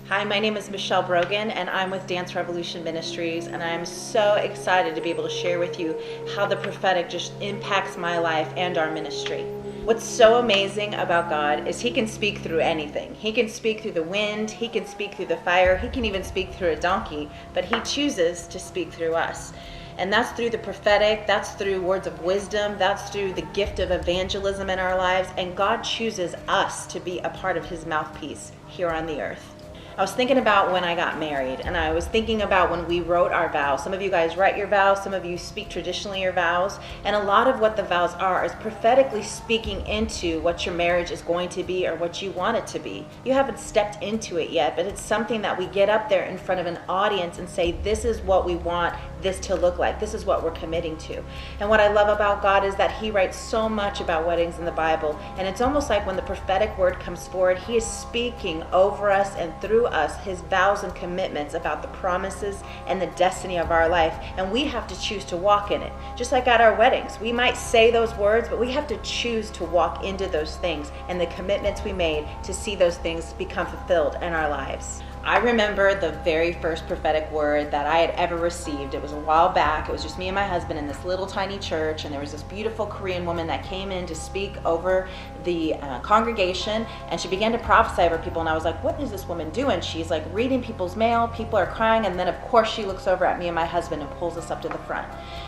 Hi, my name is Michelle Brogan, and I'm with Dance Revolution Ministries, and I'm so excited to be able to share with you how the prophetic just impacts my life and our ministry. What's so amazing about God is He can speak through anything. He can speak through the wind, He can speak through the fire, He can even speak through a donkey, but He chooses to speak through us. And that's through the prophetic, that's through words of wisdom, that's through the gift of evangelism in our lives, and God chooses us to be a part of His mouthpiece here on the earth. I was thinking about when I got married, and I was thinking about when we wrote our vows. Some of you guys write your vows, some of you speak traditionally your vows, and a lot of what the vows are is prophetically speaking into what your marriage is going to be or what you want it to be. You haven't stepped into it yet, but it's something that we get up there in front of an audience and say, this is what we want this to look like. This is what we're committing to. And what I love about God is that He writes so much about weddings in the Bible, and it's almost like when the prophetic word comes forward, He is speaking over us and through us His vows and commitments about the promises and the destiny of our life, and we have to choose to walk in it. Just like at our weddings, we might say those words, but we have to choose to walk into those things and the commitments we made to see those things become fulfilled in our lives. I remember the very first prophetic word that I had ever received. It was a while back. It was just me and my husband in this little tiny church, and there was this beautiful Korean woman that came in to speak over the congregation, and she began to prophesy over people, and I was like, what is this woman doing? She's like reading people's mail, people are crying, and then of course she looks over at me and my husband and pulls us up to the front.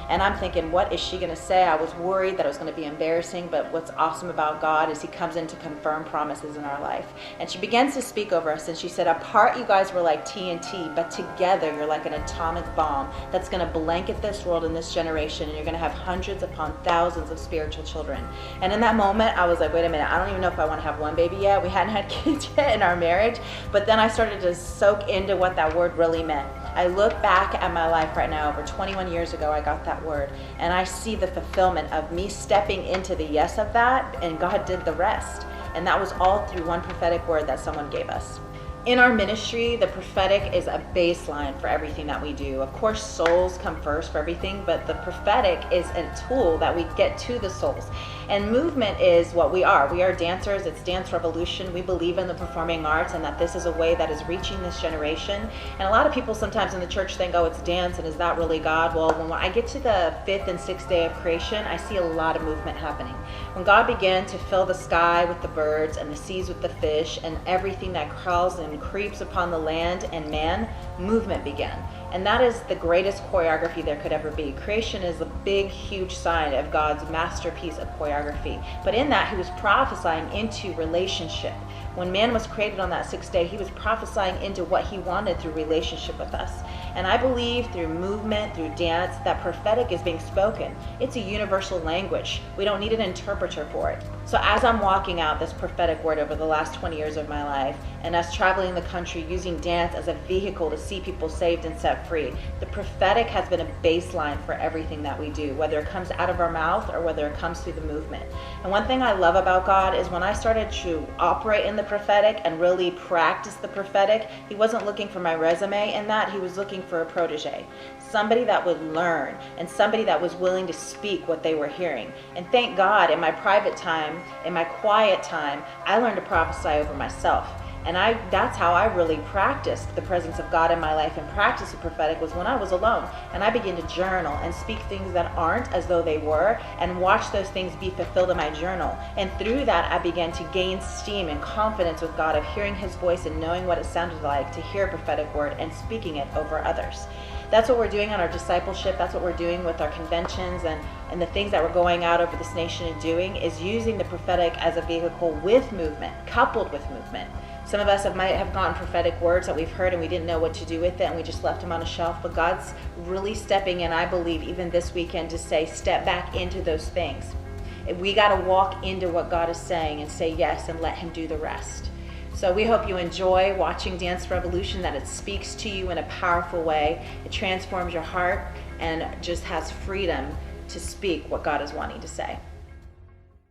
And I'm thinking, what is she going to say? I was worried that it was going to be embarrassing, but what's awesome about God is He comes in to confirm promises in our life. And she begins to speak over us, and she said, apart you guys were like TNT, but together you're like an atomic bomb that's going to blanket this world and this generation, and you're going to have hundreds upon thousands of spiritual children. And in that moment, I was like, wait a minute, I don't even know if I want to have one baby yet. We hadn't had kids yet in our marriage, but then I started to soak into what that word really meant. I look back at my life right now, over 21 years ago, I got that word, and I see the fulfillment of me stepping into the yes of that, and God did the rest. And that was all through one prophetic word that someone gave us. In our ministry, the prophetic is a baseline for everything that we do. Of course, souls come first for everything, but the prophetic is a tool that we get to the souls. And movement is what we are. We are dancers. It's Dance Revolution. We believe in the performing arts and that this is a way that is reaching this generation. And a lot of people sometimes in the church think, oh, it's dance, and is that really God? Well, when I get to the 5th and 6th day of creation, I see a lot of movement happening. When God began to fill the sky with the birds and the seas with the fish and everything that crawls and creeps upon the land and man, movement began. And that is the greatest choreography there could ever be. Creation is a big, huge sign of God's masterpiece of choreography. But in that, He was prophesying into relationship. When man was created on that 6th day, He was prophesying into what He wanted through relationship with us. And I believe through movement, through dance, that prophetic is being spoken. It's a universal language. We don't need an interpreter for it. So as I'm walking out this prophetic word over the last 20 years of my life, and us traveling the country using dance as a vehicle to see people saved and set free, the prophetic has been a baseline for everything that we do, whether it comes out of our mouth or whether it comes through the movement. And one thing I love about God is when I started to operate in the prophetic and really practice the prophetic, He wasn't looking for my resume in that. He was looking for a protege, somebody that would learn and somebody that was willing to speak what they were hearing. And thank God, in my private time, in my quiet time, I learned to prophesy over myself. And that's how I really practiced the presence of God in my life and practiced the prophetic, was when I was alone. And I began to journal and speak things that aren't as though they were and watch those things be fulfilled in my journal. And through that, I began to gain steam and confidence with God of hearing His voice and knowing what it sounded like to hear a prophetic word and speaking it over others. That's what we're doing on our discipleship. That's what we're doing with our conventions and the things that we're going out over this nation and doing, is using the prophetic as a vehicle with movement, coupled with movement. Some of us might have gotten prophetic words that we've heard and we didn't know what to do with it, and we just left them on a shelf. But God's really stepping in, I believe, even this weekend, to say, step back into those things. We got to walk into what God is saying and say yes and let Him do the rest. So we hope you enjoy watching Dance Revolution, that it speaks to you in a powerful way. It transforms your heart and just has freedom to speak what God is wanting to say.